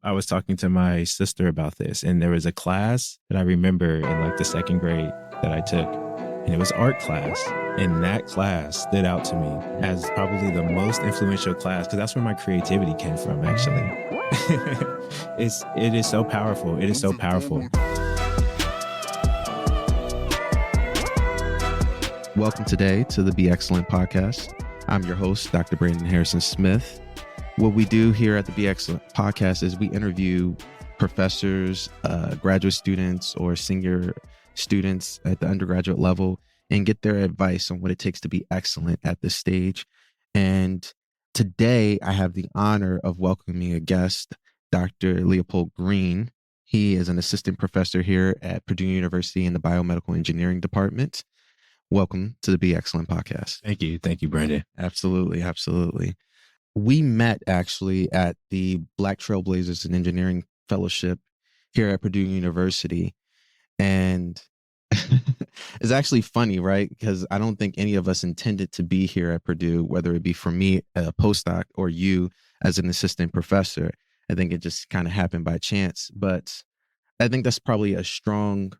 I was talking to my sister about this, and there was a class that I remember in like the second grade that I took, and it was art class. And that class stood out to me as probably the most influential class because that's where my creativity came from, actually. It is so powerful. It is so powerful. Welcome today to the B-Xcellent podcast. I'm your host, Dr. Brandon Harrison Smith. What we do here at the B-Xcellent podcast is we interview professors, graduate students, or senior students at the undergraduate level and get their advice on what it takes to be excellent at this stage. And today I have the honor of welcoming a guest, Dr. Leopold Green. He is an assistant professor here at Purdue University in the biomedical engineering department. Welcome to the B-Xcellent podcast. Thank you. Thank you, Brandon. Absolutely. Absolutely. We met actually at the Black Trailblazers in Engineering Fellowship here at Purdue University. And it's actually funny, right? Because I don't think any of us intended to be here at Purdue, whether it be for me, a postdoc, or you as an assistant professor. I think it just kind of happened by chance. But I think that's probably a strong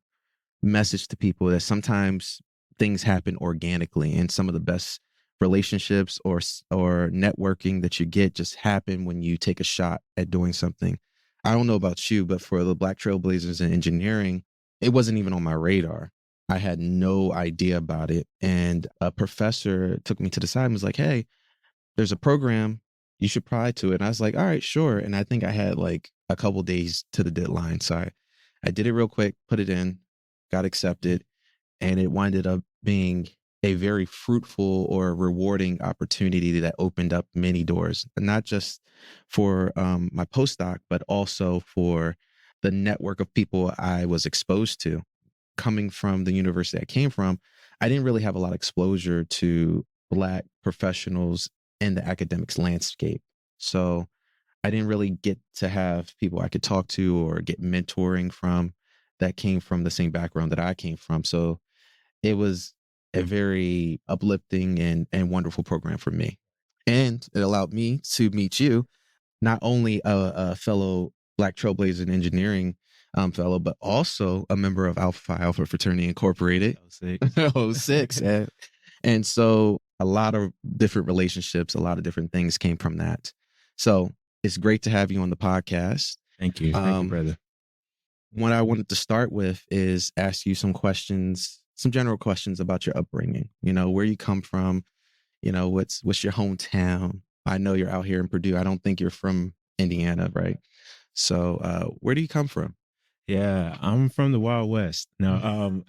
message to people that sometimes things happen organically, and some of the best relationships or networking that you get just happen when you take a shot at doing something. I don't know about you, but for the Black Trailblazers in Engineering, it wasn't even on my radar. I had no idea about it. And a professor took me to the side and was like, hey, there's a program, you should apply to it. And I was like, all right, sure. And I think I had like a couple days to the deadline. So I did it real quick, put it in, got accepted, and it winded up being a very fruitful or rewarding opportunity that opened up many doors, not just for my postdoc, but also for the network of people I was exposed to. Coming from the university I came from, I didn't really have a lot of exposure to Black professionals in the academics landscape. So I didn't really get to have people I could talk to or get mentoring from that came from the same background that I came from. So it was a very uplifting and wonderful program for me. And it allowed me to meet you, not only a fellow Black Trailblazer in Engineering fellow, but also a member of Alpha Phi Alpha Fraternity Incorporated. Oh, six. And so a lot of different relationships, a lot of different things came from that. So it's great to have you on the podcast. Thank you. Thank you, brother. What I wanted to start with is ask you some questions, some general questions about your upbringing, where you come from, what's your hometown? I know you're out here in Purdue. I don't think you're from Indiana, right? So where do you come from? Yeah, I'm from the Wild West. No,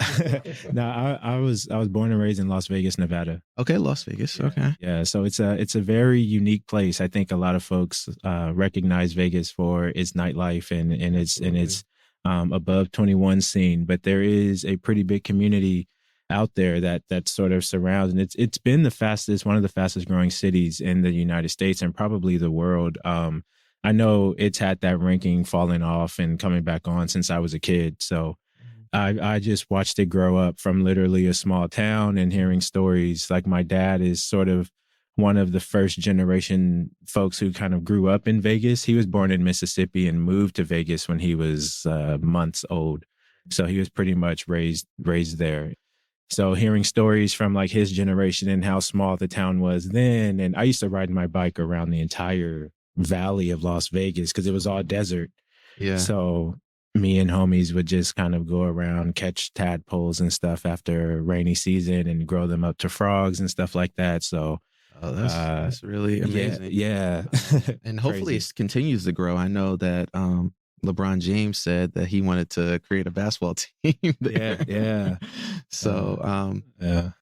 I was born and raised in Las Vegas, Nevada. Okay, Las Vegas. Yeah. Okay. Yeah, so it's a very unique place. I think a lot of folks recognize Vegas for its nightlife and its above 21 scene, but there is a pretty big community out there that sort of surrounds, and it's been one of the fastest growing cities in the United States and probably the world. I know it's had that ranking falling off and coming back on since I was a kid. So I just watched it grow up from literally a small town and hearing stories. Like my dad is sort of one of the first generation folks who kind of grew up in Vegas. He was born in Mississippi and moved to Vegas when he was months old. So he was pretty much raised there. So hearing stories from like his generation and how small the town was then. And I used to ride my bike around the entire valley of Las Vegas because it was all desert. Yeah. So me and homies would just kind of go around, catch tadpoles and stuff after rainy season and grow them up to frogs and stuff like that. So that's really amazing. Yeah. And hopefully it continues to grow. I know that LeBron James said that he wanted to create a basketball team there. Yeah. So,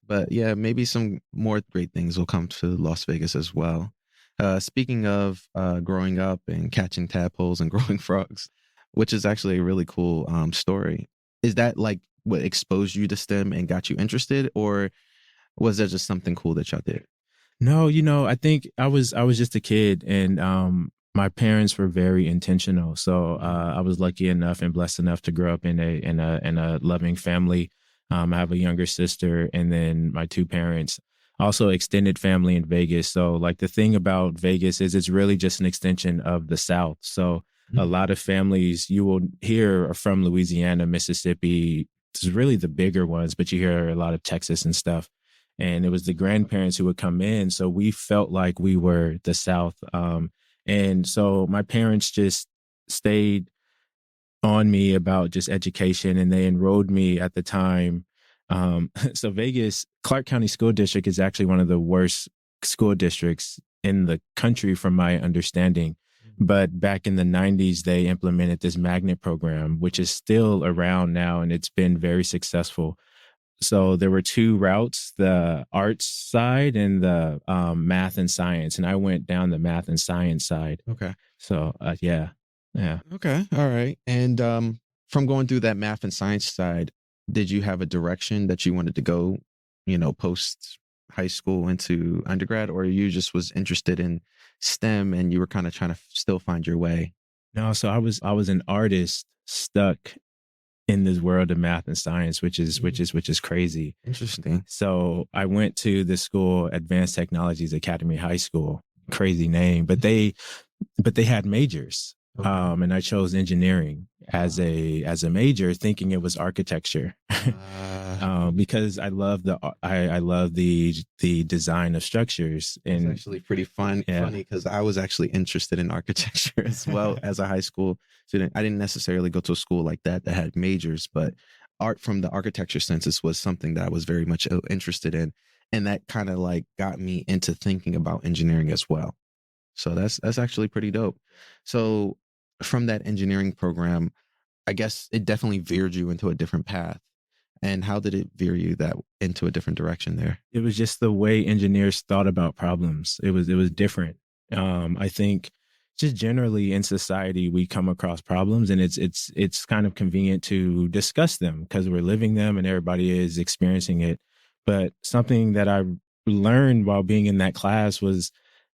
but yeah, maybe some more great things will come to Las Vegas as well. Speaking of growing up and catching tadpoles and growing frogs, which is actually a really cool story. Is that like what exposed you to STEM and got you interested, or was that just something cool that y'all did? No, I think I was just a kid, and my parents were very intentional. So I was lucky enough and blessed enough to grow up in a loving family. I have a younger sister, and then my two parents. Also extended family in Vegas. So like the thing about Vegas is it's really just an extension of the South. So a lot of families you will hear are from Louisiana, Mississippi. It's really the bigger ones, but you hear a lot of Texas and stuff. And it was the grandparents who would come in. So we felt like we were the South. And so my parents just stayed on me about just education, and they enrolled me at the time. So Vegas, Clark County School District is actually one of the worst school districts in the country, from my understanding. But back in the 90s, they implemented this magnet program, which is still around now, and it's been very successful. So there were two routes, the arts side and the math and science. And I went down the math and science side. Okay. So, yeah. Yeah. Okay. All right. And from going through that math and science side, did you have a direction that you wanted to go, post high school into undergrad, or you just was interested in STEM and you were kind of trying to still find your way? No, so I was an artist stuck in this world of math and science, which is crazy. Interesting. So I went to the school, Advanced Technologies Academy High School. Crazy name, but they had majors. Okay. And I chose engineering as a major, thinking it was architecture, because I love the design of structures. It's And actually pretty funny because I was actually interested in architecture as well as a high school student. I didn't necessarily go to a school like that had majors, but art from the architecture census was something that I was very much interested in, and that kind of like got me into thinking about engineering as well. So that's actually pretty dope. So from that engineering program, I guess it definitely veered you into a different path. And how did it veer you that into a different direction there? it was just the way engineers thought about problems. It was different. I think just generally in society we come across problems, and it's kind of convenient to discuss them because we're living them and everybody is experiencing it. But something that I learned while being in that class was,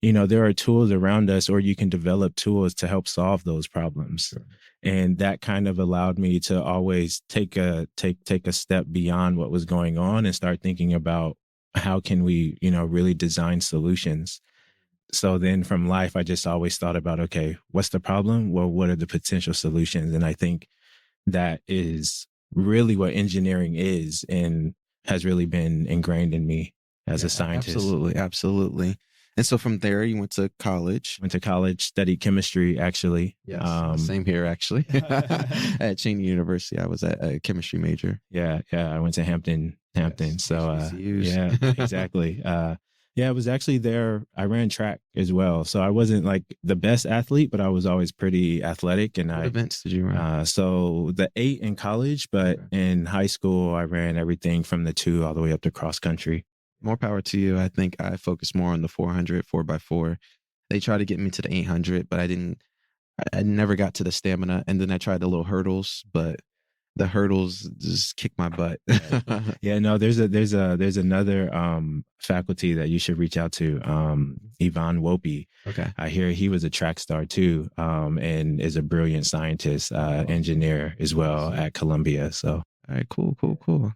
there are tools around us, or you can develop tools to help solve those problems. Sure. And that kind of allowed me to always take a step beyond what was going on and start thinking about how can we, really design solutions. So then from life, I just always thought about, okay, what's the problem? Well, what are the potential solutions? And I think that is really what engineering is and has really been ingrained in me as a scientist. Absolutely, absolutely. And so from there, you went to college. Went to college, studied chemistry, actually. Yes, same here, actually. At Cheney University, I was a chemistry major. Yeah, I went to Hampton. Yes, So, HBCUs. yeah, exactly. Yeah, I was actually there. I ran track as well. So I wasn't like the best athlete, but I was always pretty athletic. And What events did you run? So the 8 in college, but in high school, I ran everything from the 2 all the way up to cross country. More power to you. I think I focused more on the 400, 4x4. They tried to get me to the 800, but I never got to the stamina. And then I tried the little hurdles, but the hurdles just kicked my butt. Yeah, no, there's another faculty that you should reach out to, Yvonne Wopey. Okay. I hear he was a track star too, and is a brilliant scientist, engineer as well at Columbia. So, all right, cool.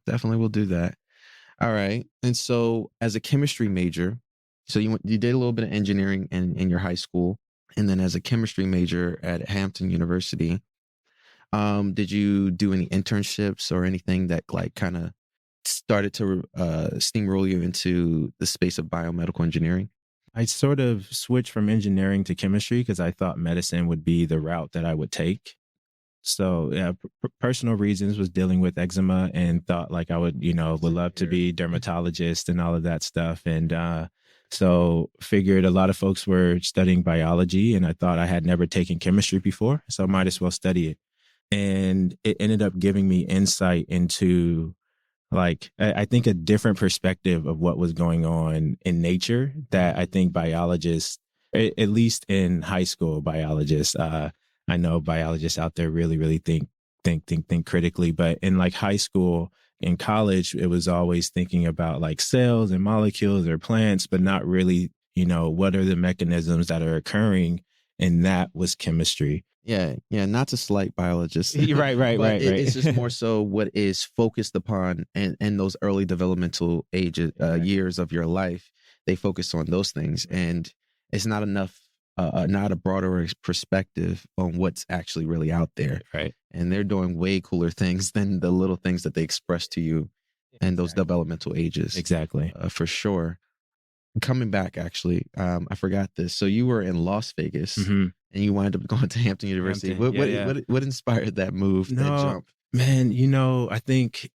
Definitely will do that. All right. And so as a chemistry major, so you did a little bit of engineering in your high school, and then as a chemistry major at Hampton University, did you do any internships or anything that like kind of started to steamroll you into the space of biomedical engineering? I sort of switched from engineering to chemistry because I thought medicine would be the route that I would take. So yeah, personal reasons was dealing with eczema and thought like I would, would love to be dermatologist and all of that stuff. And so figured a lot of folks were studying biology, and I thought I had never taken chemistry before, so I might as well study it. And it ended up giving me insight into, like, I think, a different perspective of what was going on in nature that I think biologists, at least in high school biologists, I know biologists out there really, really think critically, but in like high school, in college, it was always thinking about like cells and molecules or plants, but not really, what are the mechanisms that are occurring. And that was chemistry. Yeah. Not to slight biologists. Right. It's just more so what is focused upon in those early developmental ages, years of your life. They focus on those things, and it's not enough not a broader perspective on what's actually really out there. Right. And they're doing way cooler things than the little things that they express to you in those Exactly. developmental ages, Exactly. for sure. Coming back, actually, I forgot this. So you were in Las Vegas Hmm. and you wind up going to Hampton University. Hampton. Yeah, yeah. What inspired that move, that No, jump? man, I think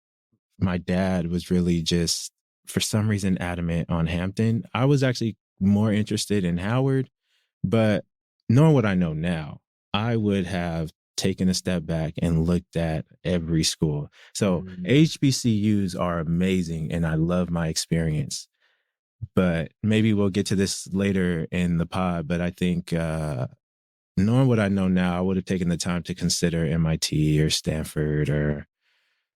my dad was really just, for some reason, adamant on Hampton. I was actually more interested in Howard, but knowing what I know now, I would have taken a step back and looked at every school. So Mm. HBCUs are amazing and I love my experience. But maybe we'll get to this later in the pod. But I think knowing what I know now, I would have taken the time to consider MIT or Stanford or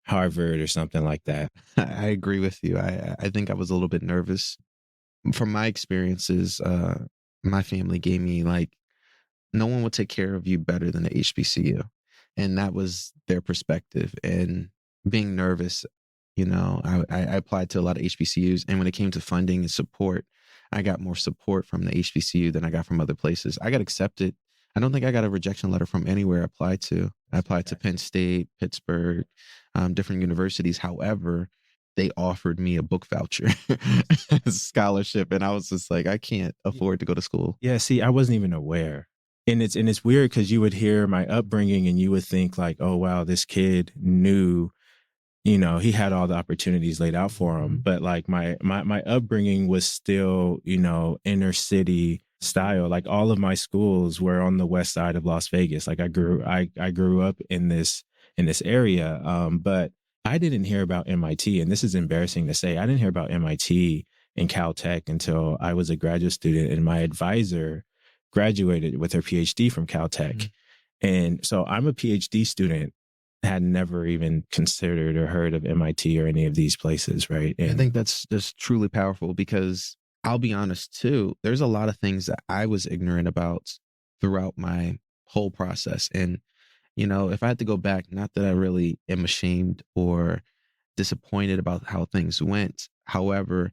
Harvard or something like that. I agree with you. I think I was a little bit nervous from my experiences. My family gave me like, no one will take care of you better than the HBCU. And that was their perspective. And being nervous, I applied to a lot of HBCUs. And when it came to funding and support, I got more support from the HBCU than I got from other places. I got accepted. I don't think I got a rejection letter from anywhere I applied to. I applied to Penn State, Pittsburgh, different universities. However, they offered me a book voucher scholarship. And I was just like, I can't afford to go to school. Yeah, see, I wasn't even aware. And it's weird because you would hear my upbringing and you would think like, oh wow, this kid knew, he had all the opportunities laid out for him. But like my upbringing was still, inner city style. Like all of my schools were on the west side of Las Vegas. Like I grew up in this area. But I didn't hear about MIT, and this is embarrassing to say. I didn't hear about MIT and Caltech until I was a graduate student, and my advisor graduated with her PhD from Caltech. Mm-hmm. And so I'm a PhD student, had never even considered or heard of MIT or any of these places, right? I And think that's just truly powerful because I'll be honest too, there's a lot of things that I was ignorant about throughout my whole process. And, if I had to go back, not that I really am ashamed or disappointed about how things went. However,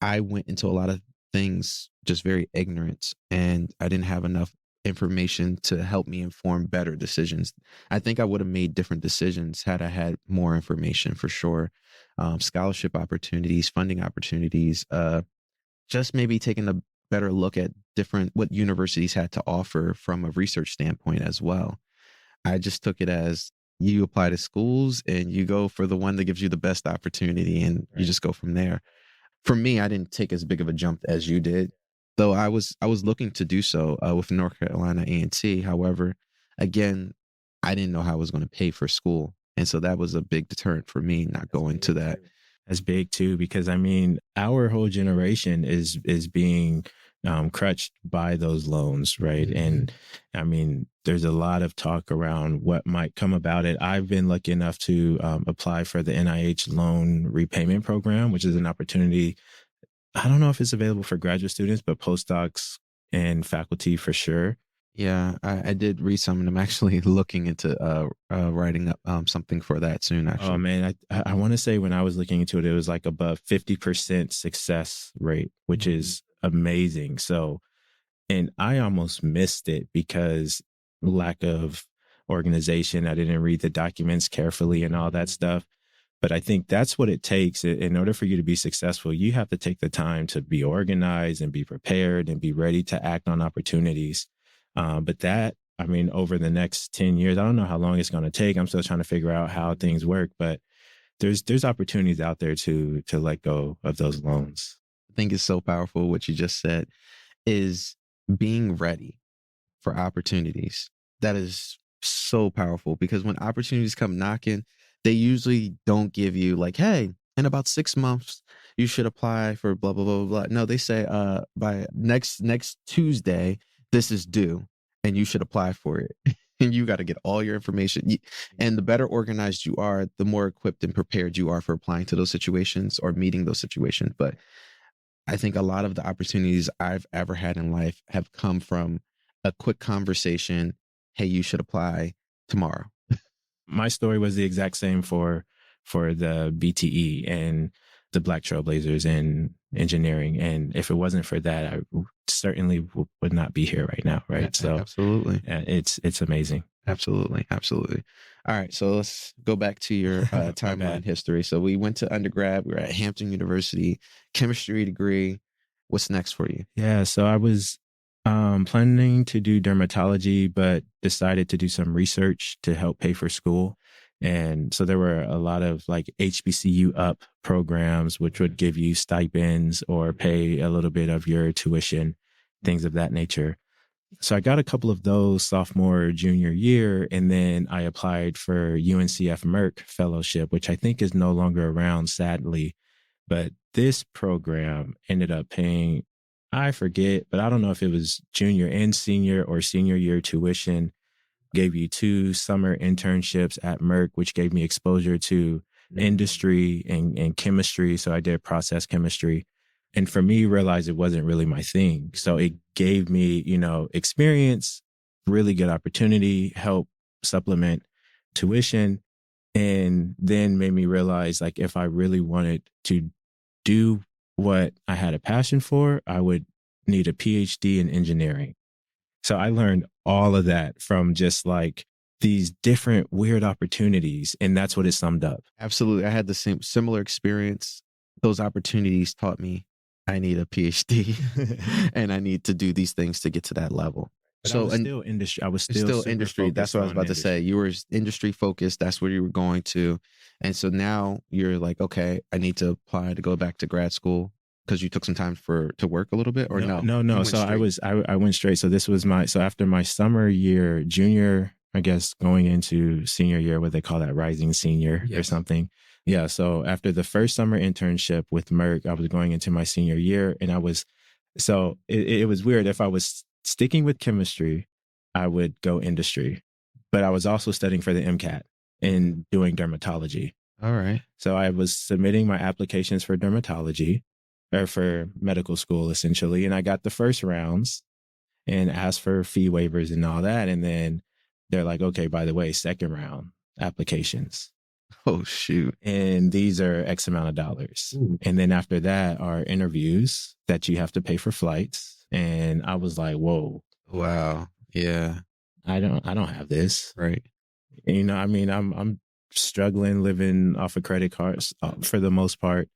I went into a lot of things just very ignorant and I didn't have enough information to help me inform better decisions. I think I would have made different decisions had I had more information for sure. Scholarship opportunities, funding opportunities, just maybe taking a better look at different what universities had to offer from a research standpoint as well. I just took it as you apply to schools and you go for the one that gives you the best opportunity and you just go from there. For me, I didn't take as big of a jump as you did, though I was looking to do so with North Carolina A&T. However, again, I didn't know how I was going to pay for school, and so that was a big deterrent for me not going to that. that's big too, because I mean, our whole generation is being crutched by those loans, right? Mm-hmm. And I mean, there's a lot of talk around what might come about it. I've been lucky enough to apply for the NIH loan repayment program, which is an opportunity. I don't know if it's available for graduate students, but postdocs and faculty for sure. Yeah, I did read some, and I'm actually looking into writing up something for that soon. Oh Actually, man, I want to say when I was looking into it, it was like above 50% success rate, which is amazing. So, and I almost missed it because lack of organization. I didn't read the documents carefully and all that stuff. But I think that's what it takes in order for you to be successful. You have to take the time to be organized and be prepared and be ready to act on opportunities. But that, I mean, over the next 10 years, I don't know how long it's going to take. I'm still trying to figure out how things work, but there's opportunities out there to let go of those loans. I think it's so powerful what you just said is being ready for opportunities. That is so powerful because when opportunities come knocking, they usually don't give you like, hey, in about 6 months, you should apply for blah, blah, blah, blah. No, they say by next Tuesday, this is due and you should apply for it. And you got to get all your information. And the better organized you are, the more equipped and prepared you are for applying to those situations or meeting those situations. But I think a lot of the opportunities I've ever had in life have come from a quick conversation. Hey, you should apply tomorrow. My story was the exact same for the BTE, and the Black Trailblazers in engineering. And if it wasn't for that, I certainly would not be here right now. Right. So Absolutely. it's amazing. Absolutely. Absolutely. All right. So let's go back to your timeline history. So we went to undergrad. We were at Hampton University, chemistry degree. What's next for you? Yeah. So I was planning to do dermatology, but decided to do some research to help pay for school. And so there were a lot of like HBCU up programs, which would give you stipends or pay a little bit of your tuition, things of that nature. So I got a couple of those sophomore, junior year, and then I applied for UNCF Merck fellowship, which I think is no longer around, sadly. But this program ended up paying, I forget, but I don't know if it was junior and senior or senior year tuition, gave you 2 summer internships at Merck, which gave me exposure to industry and chemistry. So I did process chemistry. And for me, realized it wasn't really my thing. So it gave me, experience, really good opportunity, help supplement tuition, and then made me realize like if I really wanted to do what I had a passion for, I would need a PhD in engineering. So I learned all of that from just like these different weird opportunities. And that's what it summed up. Absolutely. I had the similar experience. Those opportunities taught me I need a PhD and I need to do these things to get to that level. But so I was still industry. I was still industry. That's what I was about to say. You were industry focused. That's where you were going to. And so now you're like, okay, I need to apply to go back to grad school because you took some time to work a little bit, or no? No. So I went straight. So this was so after my summer year, junior, I guess going into senior year, what they call that, rising senior or something. Yeah. So after the first summer internship with Merck, I was going into my senior year, and it was weird. If I was sticking with chemistry, I would go industry, but I was also studying for the MCAT and doing dermatology. All right. So I was submitting my applications for dermatology or for medical school essentially. And I got the first rounds and asked for fee waivers and all that. And then they're like, okay, by the way, second round applications. Oh, shoot. And these are X amount of dollars. Ooh. And then after that are interviews that you have to pay for flights. And I was like, whoa. Wow. Yeah. I don't have this. Right. And, I mean, I'm struggling living off of credit cards for the most part.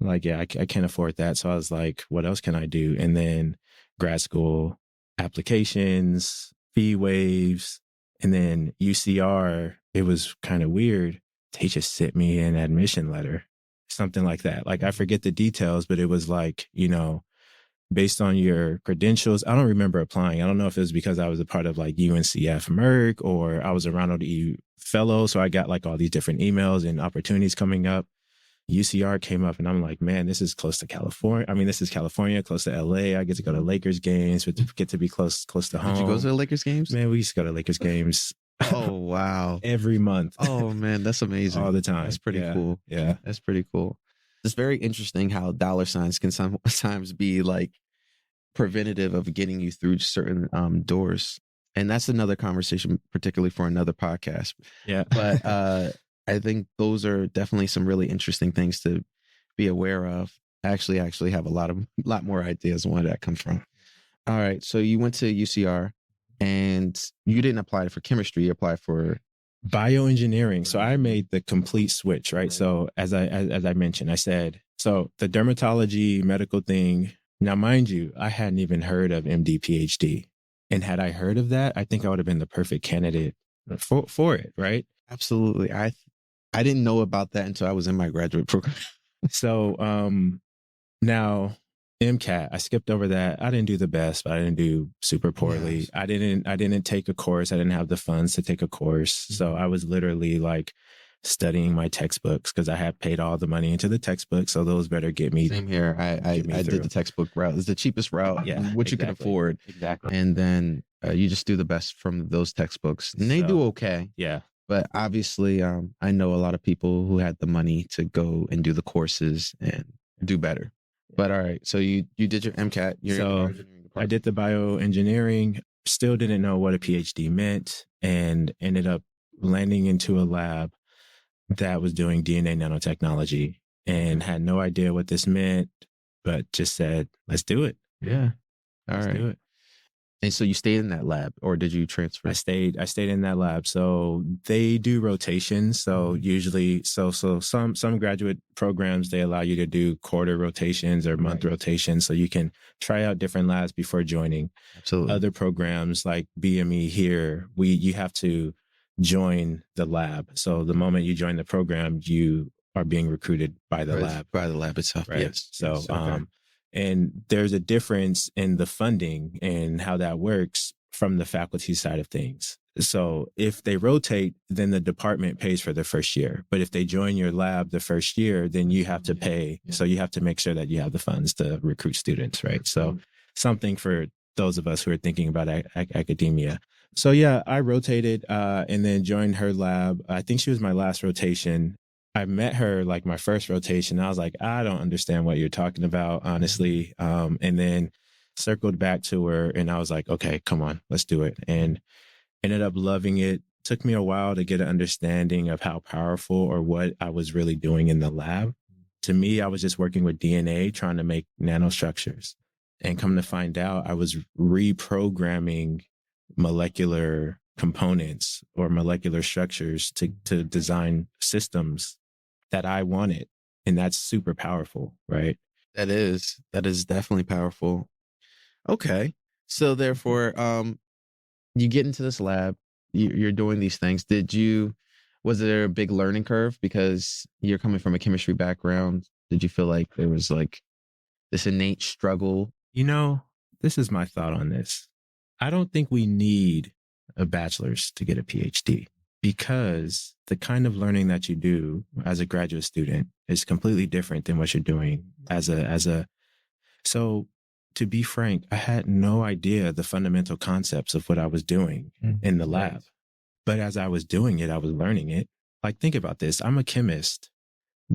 Like, yeah, I can't afford that. So I was like, what else can I do? And then grad school applications, fee waves, and then UCR, it was kind of weird. They just sent me an admission letter, something like that. Like, I forget the details, but it was like, based on your credentials. I don't remember applying. I don't know if it was because I was a part of like UNCF Merck or I was a Ronald E. fellow. So I got like all these different emails and opportunities coming up. UCR came up and I'm like, man, this is close to California. I mean, this is California, close to LA. I get to go to Lakers games, but get to be close to home. Did you go to the Lakers games? Man, we used to go to Lakers games. Oh, wow. Every month. Oh, man, that's amazing. All the time. That's pretty cool. Yeah. That's pretty cool. It's very interesting how dollar signs can sometimes be like preventative of getting you through certain doors. And that's another conversation, particularly for another podcast. Yeah. But I think those are definitely some really interesting things to be aware of. I actually have a lot more ideas on where that comes from. All right. So you went to UCR and you didn't apply for chemistry, you applied for bioengineering. So I made the complete switch, right? So as I mentioned, I said, so the dermatology medical thing. Now, mind you, I hadn't even heard of MD, PhD. And had I heard of that, I think I would have been the perfect candidate for it, right? Absolutely. I didn't know about that until I was in my graduate program. So now MCAT, I skipped over that. I didn't do the best, but I didn't do super poorly. Yes. I didn't take a course. I didn't have the funds to take a course. Mm-hmm. So I was literally like studying my textbooks because I had paid all the money into the textbooks. So those better get me. Same here. I did the textbook route. It's the cheapest route, which you can afford. Exactly. And then you just do the best from those textbooks. And they do okay. Yeah. But obviously, I know a lot of people who had the money to go and do the courses and do better. But all right, so you did your MCAT. So I did the bioengineering, still didn't know what a PhD meant, and ended up landing into a lab that was doing DNA nanotechnology. and had no idea what this meant, but just said, let's do it. Yeah. All Let's right. do it. And so you stayed in that lab, or did you I transfer? stayed in that lab. So they do rotations. So usually some graduate programs they allow you to do quarter rotations or month Right. rotations so you can try out different labs before joining. Absolutely. Other programs like BME here, you have to join the lab. So the moment you join the program, you are being recruited by the lab. By the lab itself. Right. Yes. So, Yes. Okay. and there's a difference in the funding and how that works from the faculty side of things. So if they rotate, then the department pays for the first year. But if they join your lab the first year, then you have to pay. So you have to make sure that you have the funds to recruit students, right? So something for those of us who are thinking about academia. So yeah, I rotated and then joined her lab. I think she was my last rotation. I met her like my first rotation. I was like, I don't understand what you're talking about, honestly. And then circled back to her and I was like, okay, come on, let's do it. And ended up loving it. Took me a while to get an understanding of how powerful or what I was really doing in the lab. To me, I was just working with DNA, trying to make nanostructures. And come to find out, I was reprogramming molecular components or molecular structures to design systems that I wanted. And that's super powerful, right? That is definitely powerful. Okay. So therefore, you get into this lab, you're doing these things. Was there a big learning curve because you're coming from a chemistry background? Did you feel like there was like this innate struggle? You know, this is my thought on this. I don't think we need a bachelor's to get a PhD because the kind of learning that you do as a graduate student is completely different than what you're doing as a so to be frank, I had no idea the fundamental concepts of what I was doing in the lab. But as I was doing it, I was learning it. Like, think about this. I'm a chemist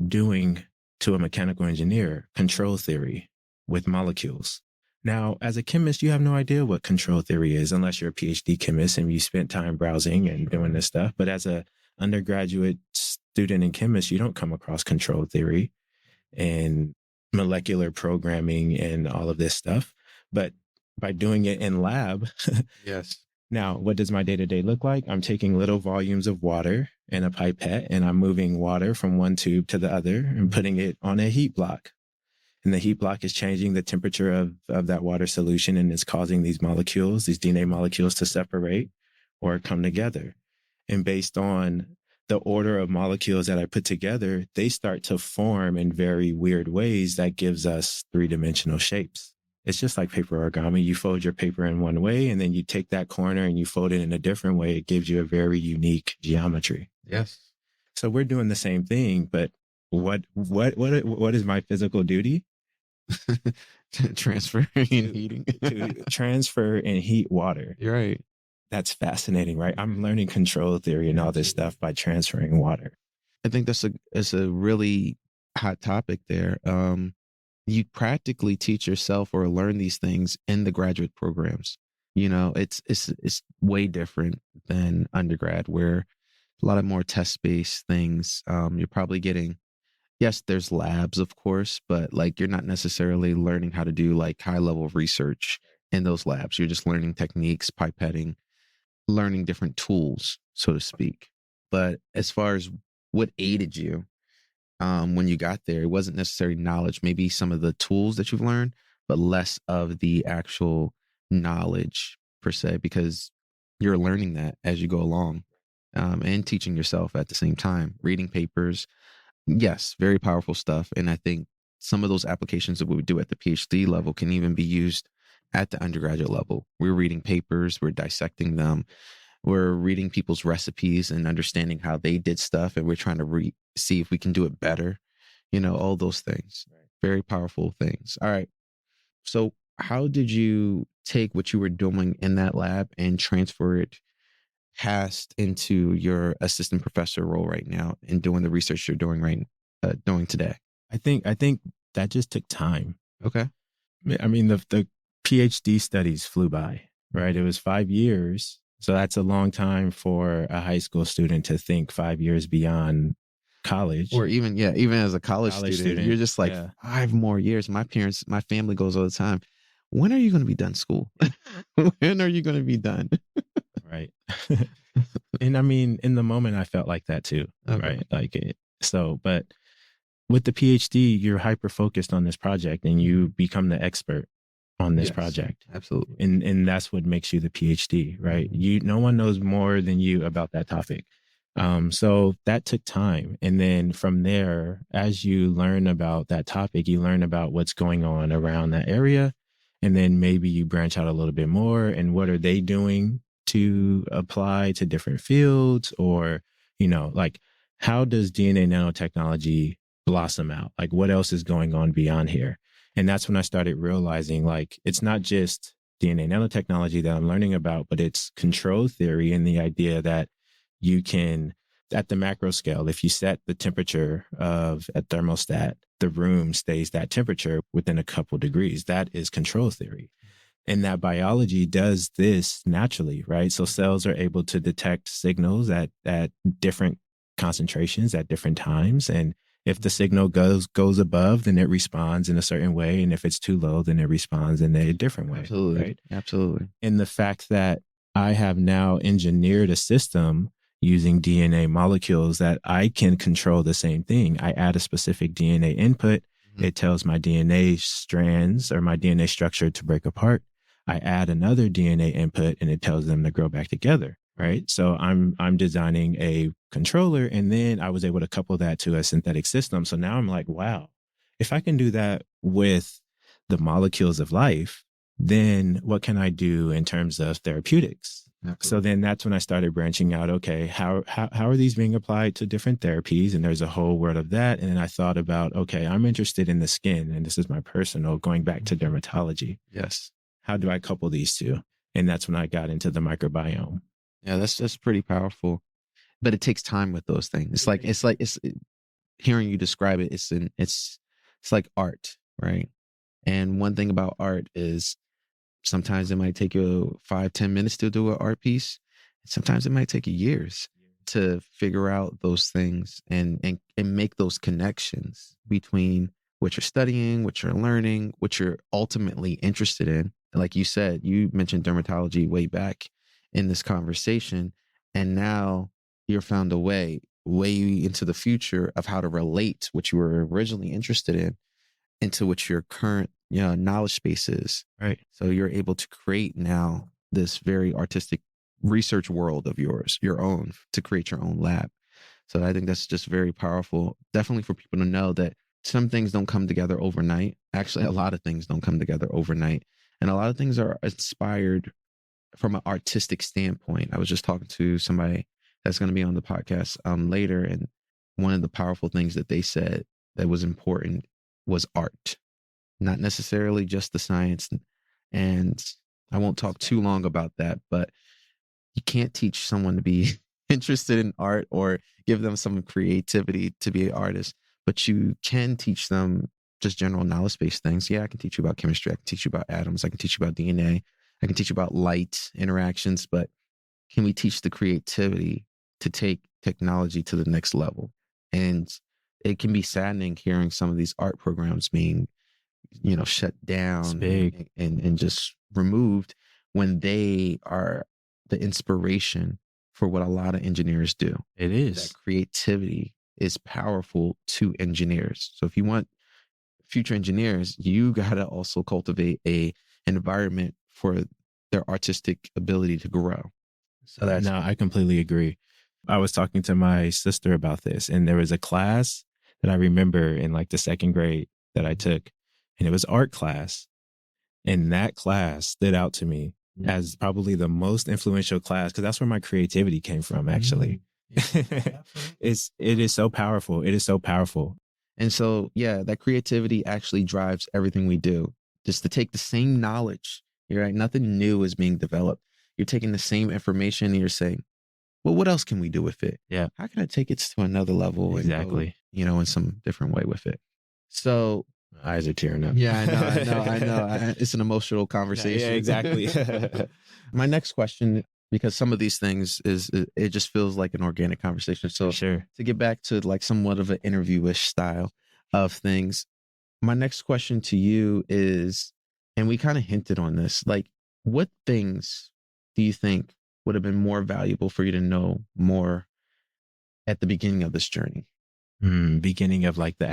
doing to a mechanical engineer control theory with molecules. Now, as a chemist, you have no idea what control theory is unless you're a PhD chemist and you spent time browsing and doing this stuff. But as a undergraduate student in chemist, you don't come across control theory and molecular programming and all of this stuff. But by doing it in lab, Yes. now, what does my day to day look like? I'm taking little volumes of water in a pipette and I'm moving water from one tube to the other and putting it on a heat block. And the heat block is changing the temperature of that water solution and it's causing these molecules, these DNA molecules to separate or come together. And based on the order of molecules that I put together, they start to form in very weird ways that gives us three-dimensional shapes. It's just like paper origami. You fold your paper in one way and then you take that corner and you fold it in a different way. It gives you a very unique geometry. Yes. So we're doing the same thing, but what is my physical duty? Transferring and heating. To transfer and heat water. You're right. That's fascinating, right? I'm learning control theory and all this stuff by transferring water. I think it's a really hot topic there. You practically teach yourself or learn these things in the graduate programs. You know, it's way different than undergrad where a lot of more test based things. You're probably getting, yes, there's labs, of course, but like you're not necessarily learning how to do like high level research in those labs. You're just learning techniques, pipetting, learning different tools, so to speak. But as far as what aided you when you got there, it wasn't necessarily knowledge, maybe some of the tools that you've learned, but less of the actual knowledge per se, because you're learning that as you go along and teaching yourself at the same time, reading papers. Yes, very powerful stuff. And I think some of those applications that we would do at the PhD level can even be used at the undergraduate level. We're reading papers, we're dissecting them, we're reading people's recipes and understanding how they did stuff, and we're trying to see if we can do it better. You know, all those things. Very powerful things. All right. So, how did you take what you were doing in that lab and transfer it past into your assistant professor role right now and doing the research you're doing today? I think that just took time. Okay. I mean, the PhD studies flew by, right? It was 5 years. So that's a long time for a high school student to think 5 years beyond college, or even, yeah, even as a college college student, you're student. just like Yeah. 5 more years. My family goes all the time. When are you going to be done school? When are you going to be done? Right. And I mean, in the moment, I felt like that too. Okay. Right. Like it. So, but with the PhD, you're hyper focused on this project and you become the expert on this Yes, project. absolutely. And that's what makes you the PhD, right? No one knows more than you about that topic. So that took time. And then from there, as you learn about that topic, you learn about what's going on around that area. And then maybe you branch out a little bit more and what are they doing to apply to different fields, or, like, how does DNA nanotechnology blossom out? Like, what else is going on beyond here? And that's when I started realizing, like, it's not just DNA nanotechnology that I'm learning about, but it's control theory and the idea that you can, at the macro scale, if you set the temperature of a thermostat, the room stays that temperature within a couple degrees. That is control theory. And that biology does this naturally, right? So cells are able to detect signals at different concentrations at different times. And if the signal goes above, then it responds in a certain way. And if it's too low, then it responds in a different way. Absolutely. Right. Absolutely. And the fact that I have now engineered a system using DNA molecules that I can control the same thing. I add a specific DNA input. It tells my DNA strands or my DNA structure to break apart. I add another DNA input and it tells them to grow back together. Right. So I'm designing a controller, and then I was able to couple that to a synthetic system. So now I'm like, wow, if I can do that with the molecules of life, then what can I do in terms of therapeutics? So then that's when I started branching out. Okay, how are these being applied to different therapies? And there's a whole world of that. And then I thought about, okay, I'm interested in the skin, and this is my personal, going back to dermatology. Yes. How do I couple these two? And that's when I got into the microbiome. Yeah, that's pretty powerful. But it takes time with those things. It's hearing you describe it. It's like art, right? And one thing about art is sometimes it might take you 5-10 minutes to do an art piece. Sometimes it might take you years to figure out those things and make those connections between what you're studying, what you're learning, what you're ultimately interested in. Like you said, you mentioned dermatology way back in this conversation, and now you're found a way into the future of how to relate what you were originally interested in into what your current knowledge space is. Right. So you're able to create now this very artistic research world of yours, your own, to create your own lab. So I think that's just very powerful. Definitely for people to know that some things don't come together overnight. Actually, a lot of things don't come together overnight. And a lot of things are inspired from an artistic standpoint. I was just talking to somebody that's going to be on the podcast later. And one of the powerful things that they said that was important was art, not necessarily just the science. And I won't talk too long about that, but you can't teach someone to be interested in art or give them some creativity to be an artist, but you can teach them just general knowledge based things. Yeah, I can teach you about chemistry. I can teach you about atoms. I can teach you about DNA. I can teach you about light interactions, but can we teach the creativity to take technology to the next level? And it can be saddening hearing some of these art programs being, shut down and just removed when they are the inspiration for what a lot of engineers do. It is. That creativity is powerful to engineers. So if you want future engineers, you got to also cultivate an environment for their artistic ability to grow. So no, I completely agree. I was talking to my sister about this, and there was a class that I remember in like the second grade that I took, and it was art class. And that class stood out to me as probably the most influential class, because that's where my creativity came from, actually. It is so powerful. It is so powerful. And so, yeah, that creativity actually drives everything we do. Just to take the same knowledge, you're right, nothing new is being developed. You're taking the same information and you're saying, well, what else can we do with it? Yeah. How can I take it to another level? Exactly. And go, in some different way with it. So my eyes are tearing up. Yeah, I know. It's an emotional conversation. Yeah, exactly. My next question because some of these things it just feels like an organic conversation. For So sure. to get back to like somewhat of an interviewish style of things, my next question to you is, and we kind of hinted on this, like what things do you think would have been more valuable for you to know more at the beginning of this journey? Beginning of like the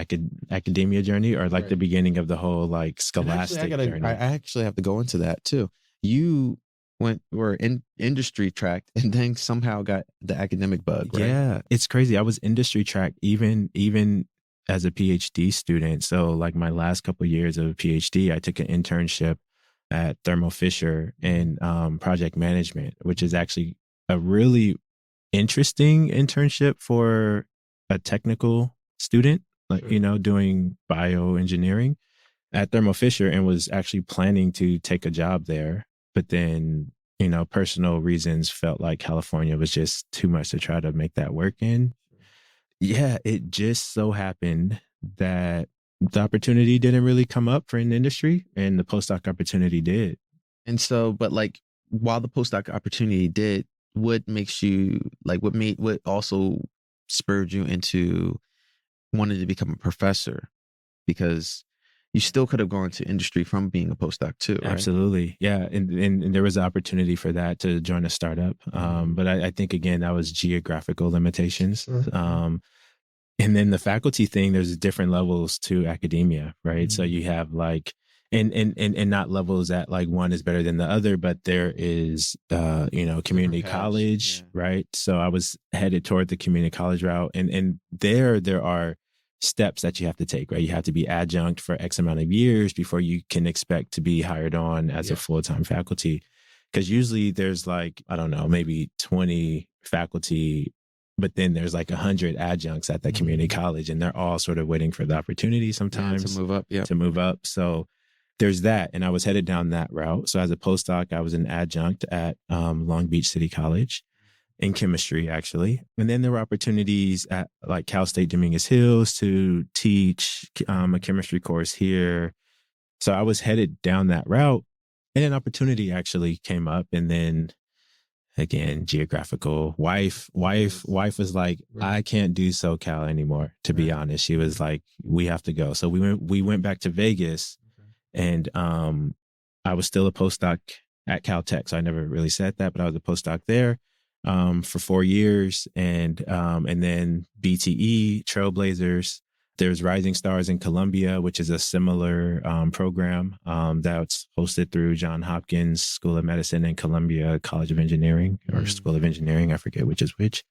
academia journey, or like the Right. beginning of the whole like And actually, scholastic I journey. actually have to go into that too. You were in industry tracked and then somehow got the academic bug, right? Yeah, it's crazy. I was industry tracked even as a PhD student. So like my last couple of years of a PhD, I took an internship at Thermo Fisher in project management, which is actually a really interesting internship for a technical student, like Sure. doing bioengineering at Thermo Fisher, and was actually planning to take a job there. But then, personal reasons felt like California was just too much to try to make that work in. Yeah, it just so happened that the opportunity didn't really come up for an industry, and the postdoc opportunity did. And so, but like while the postdoc opportunity did, what makes you like what also spurred you into wanting to become a professor? Because you still could have gone to industry from being a postdoc too, right? Absolutely. Yeah. And there was an opportunity for that to join a startup. But I think, again, that was geographical limitations. And then the faculty thing, there's different levels to academia, right? So you have like, and not levels that like one is better than the other, but there is, Different community paths. college, Yeah. right? So I was headed toward the community college route, and there are steps that you have to take, right? You have to be adjunct for X amount of years before you can expect to be hired on as a Yeah. full-time faculty. Because usually there's like, I don't know, maybe 20 faculty, but then there's like 100 adjuncts at that community college, and they're all sort of waiting for the opportunity Yeah, to sometimes move up. Yeah. to move up. So there's that. And I was headed down that route. So as a postdoc, I was an adjunct at Long Beach City College in chemistry, actually. And then there were opportunities at like Cal State Dominguez Hills to teach a chemistry course here. So I was headed down that route, and an opportunity actually came up. And then again, geographical wife was like, I can't do SoCal anymore, to be honest. She was like, we have to go. So we went back to Vegas, and I was still a postdoc at Caltech. So I never really said that, but I was a postdoc there for 4 years, and then BTE Trailblazers. There's Rising Stars in Columbia, which is a similar program that's hosted through Johns Hopkins School of Medicine and Columbia College of Engineering, or School of Engineering. I forget which is which.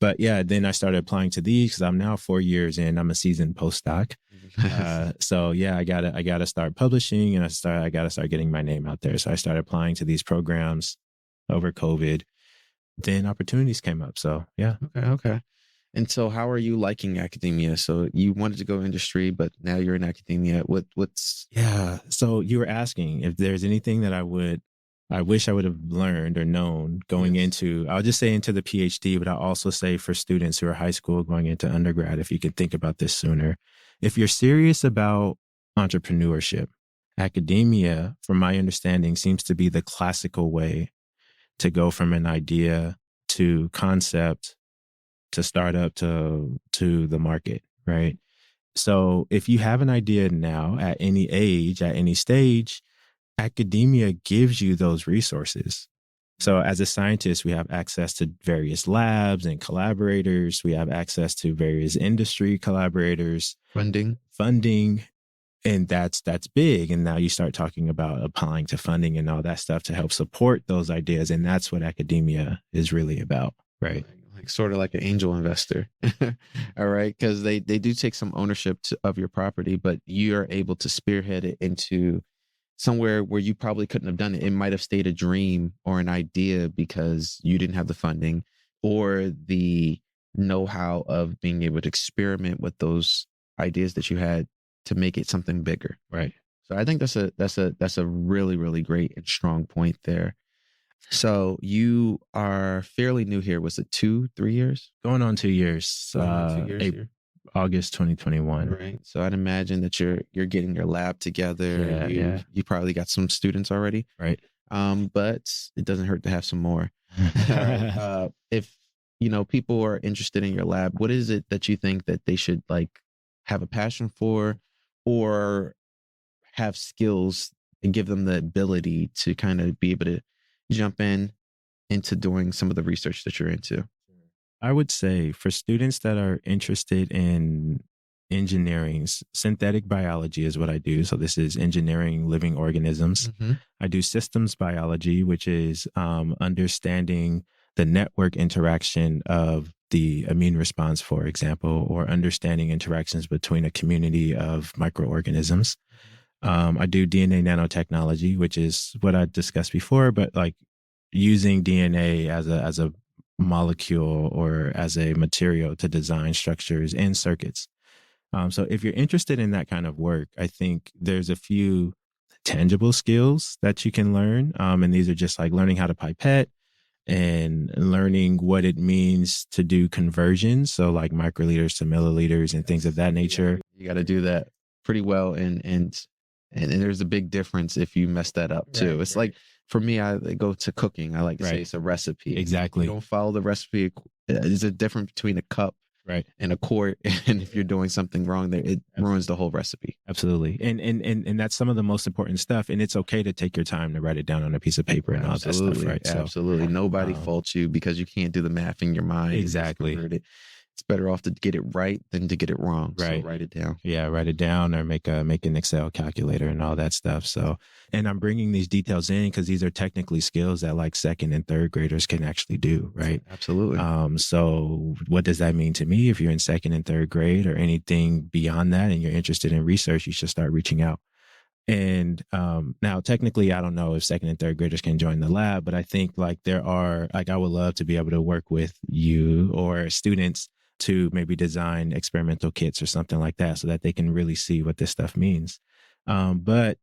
But yeah, then I started applying to these because I'm now 4 years in. I'm a seasoned postdoc. So yeah, I gotta start publishing, and I gotta start getting my name out there. So I started applying to these programs over COVID. Then opportunities came up. So yeah. Okay. Okay. And so, how are you liking academia? So you wanted to go industry, but now you're in academia. What's Yeah. So you were asking if there's anything that I wish I would have learned or known going Yes. into, I'll just say into the PhD, but I'll also say for students who are high school going into undergrad, if you could think about this sooner. If you're serious about entrepreneurship, academia, from my understanding, seems to be the classical way to go from an idea to concept to startup to the market, right? So if you have an idea now at any age, at any stage, academia gives you those resources. So as a scientist, we have access to various labs and collaborators. We have access to various industry collaborators, funding? funding, and that's big. And now you start talking about applying to funding and all that stuff to help support those ideas. And that's what academia is really about, right? Like sort of like an angel investor. All right, because they do take some ownership of your property, but you are able to spearhead it into somewhere where you probably couldn't have done it. It might have stayed a dream or an idea because you didn't have the funding or the know-how of being able to experiment with those ideas that you had to make it something bigger. Right. So I think that's a really, really great and strong point there. So you are fairly new here. Was it 2, 3 years? Going on 2 years, Going on 2 years here. August 2021. Right. So I'd imagine that you're getting your lab together. Yeah, You yeah. you probably got some students already. Right. But it doesn't hurt to have some more. All right. If people are interested in your lab, what is it that you think that they should like have a passion for, or have skills and give them the ability to kind of be able to jump in into doing some of the research that you're into? I would say for students that are interested in engineering, synthetic biology is what I do. So this is engineering living organisms. Mm-hmm. I do systems biology, which is understanding the network interaction of the immune response, for example, or understanding interactions between a community of microorganisms. I do DNA nanotechnology, which is what I discussed before, but like using DNA as a molecule or as a material to design structures and circuits. So if you're interested in that kind of work, I think there's a few tangible skills that you can learn. And these are just like learning how to pipette and learning what it means to do conversions. So like microliters to milliliters and things of that nature. You got to do that pretty well, and there's a big difference if you mess that up too. It's like for me, I go to cooking. I like to say it's a recipe. Exactly. You don't follow the recipe. There's a difference between a cup and a quart, and if you're doing something wrong there, it ruins the whole recipe. Absolutely. And that's some of the most important stuff. And it's okay to take your time to write it down on a piece of paper and all that stuff, right? Absolutely. Nobody faults you because you can't do the math in your mind. Exactly. It's better off to get it right than to get it wrong. Right. So write it down. Yeah, write it down or make an Excel calculator and all that stuff. So, and I'm bringing these details in because these are technically skills that like second and third graders can actually do, right? Absolutely. So what does that mean to me? If you're in second and third grade or anything beyond that and you're interested in research, you should start reaching out. And now technically I don't know if second and third graders can join the lab, but I think like there are like I would love to be able to work with you or students to maybe design experimental kits or something like that so that they can really see what this stuff means. But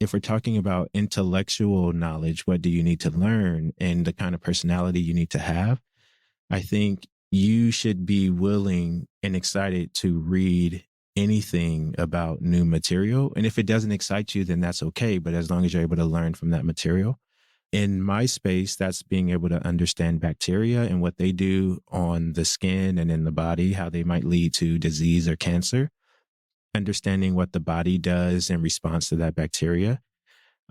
if we're talking about intellectual knowledge, what do you need to learn and the kind of personality you need to have? I think you should be willing and excited to read anything about new material. And if it doesn't excite you, then that's okay. But as long as you're able to learn from that material, in my space, that's being able to understand bacteria and what they do on the skin and in the body, how they might lead to disease or cancer, understanding what the body does in response to that bacteria.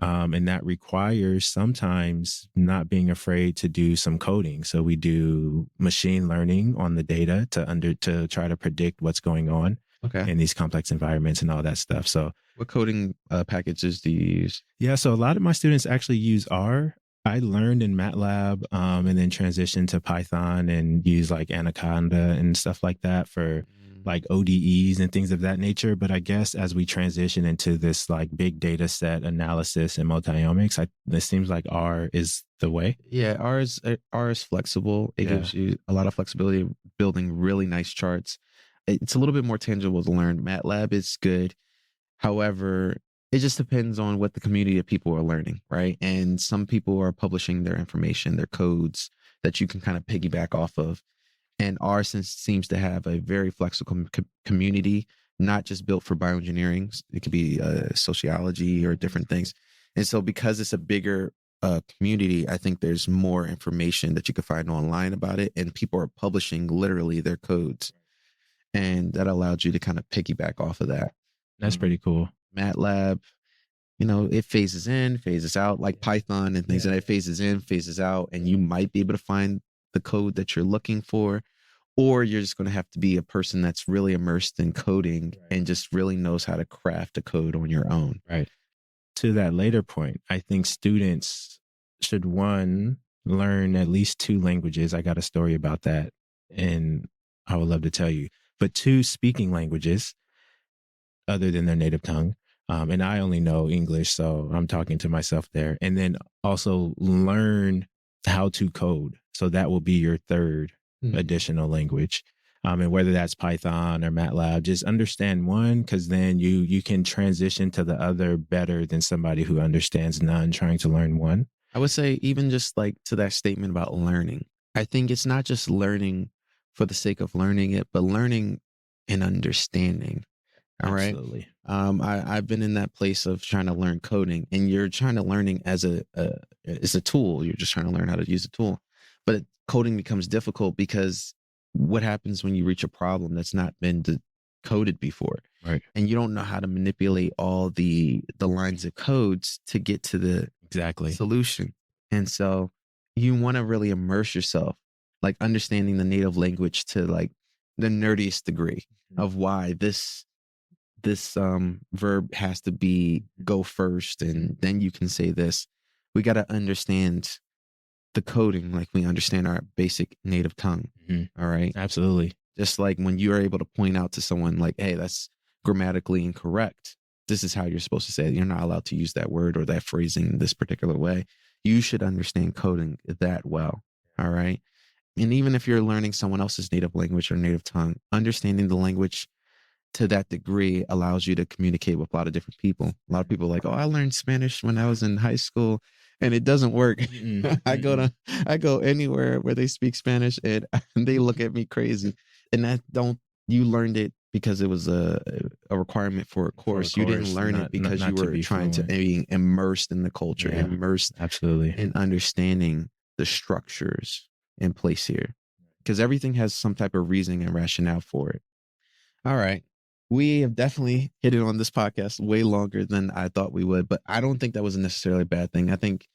And that requires sometimes not being afraid to do some coding. So we do machine learning on the data to try to predict what's going on in these complex environments and all that stuff. So what coding packages do you use? Yeah, so a lot of my students actually use R. I learned in MATLAB and then transitioned to Python and use like Anaconda and stuff like that for like ODEs and things of that nature. But I guess as we transition into this like big data set analysis and multiomics, it seems like R is the way. Yeah, R is flexible. It gives you a lot of flexibility building really nice charts. It's a little bit more tangible to learn. MATLAB is good. However, it just depends on what the community of people are learning, right? And some people are publishing their information, their codes that you can kind of piggyback off of. And R seems to have a very flexible community, not just built for bioengineering. It could be sociology or different things. And so because it's a bigger community, I think there's more information that you can find online about it. And people are publishing literally their codes. And that allowed you to kind of piggyback off of that. That's pretty cool. MATLAB, it phases in, phases out, like Python and things, and it phases in, phases out, and you might be able to find the code that you're looking for, or you're just going to have to be a person that's really immersed in coding and just really knows how to craft a code on your own. Right. To that later point, I think students should learn at least 2 languages. I got a story about that, and I would love to tell you. But 2 speaking languages other than their native tongue. And I only know English, so I'm talking to myself there. And then also learn how to code. So that will be your third additional language. And whether that's Python or MATLAB, just understand one, because then you can transition to the other better than somebody who understands none trying to learn one. I would say even just like to that statement about learning, I think it's not just learning for the sake of learning it, but learning and understanding. All right. Absolutely. I've been in that place of trying to learn coding, and you're trying to learning as a tool. You're just trying to learn how to use a tool. coding becomes difficult because what happens when you reach a problem that's not been coded before, Right. and you don't know how to manipulate all the lines of codes to get to the Exactly. solution. And so you want to really immerse yourself, like understanding the native language to like the nerdiest degree of why this verb has to be go first, and then you can say this. We got to understand the coding like we understand our basic native tongue. Mm-hmm. All right. Absolutely. Just like when you're able to point out to someone like, hey, that's grammatically incorrect. This is how you're supposed to say it. You're not allowed to use that word or that phrasing this particular way. You should understand coding that well. All right. And even if you're learning someone else's native language or native tongue, understanding the language to that degree allows you to communicate with a lot of different people. A lot of people are like, oh, I learned Spanish when I was in high school, and it doesn't work. I go anywhere where they speak Spanish, and they look at me crazy. And that don't you learned it because it was a requirement for a course. You didn't learn it because you were trying to be immersed in the culture, immersed absolutely in understanding the structures in place here, because everything has some type of reasoning and rationale for it. All right. We have definitely hit it on this podcast way longer than I thought we would, but I don't think that was necessarily a bad thing. I think,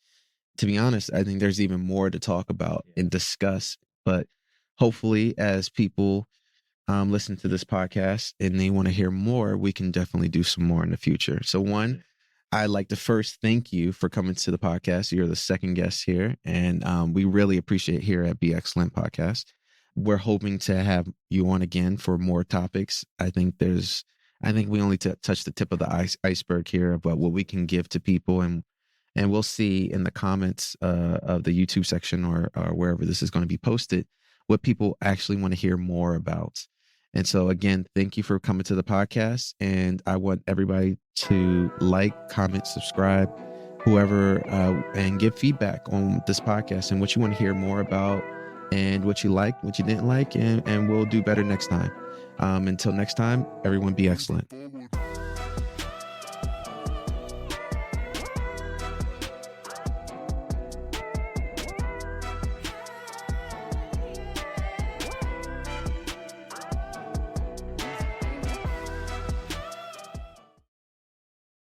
to be honest, I think there's even more to talk about and discuss. But hopefully, as people listen to this podcast and they want to hear more, we can definitely do some more in the future. So, one, I'd like to first thank you for coming to the podcast. You're the second guest here, and we really appreciate here at B-Xcellent Podcast. We're hoping to have you on again for more topics. I think we only touched the tip of the iceberg here about what we can give to people, and we'll see in the comments of the YouTube section or wherever this is going to be posted what people actually want to hear more about. And so again, thank you for coming to the podcast, and I want everybody to like, comment, subscribe, whoever, and give feedback on this podcast and what you want to hear more about, and what you liked, what you didn't like, and we'll do better next time. Until next time, everyone be excellent.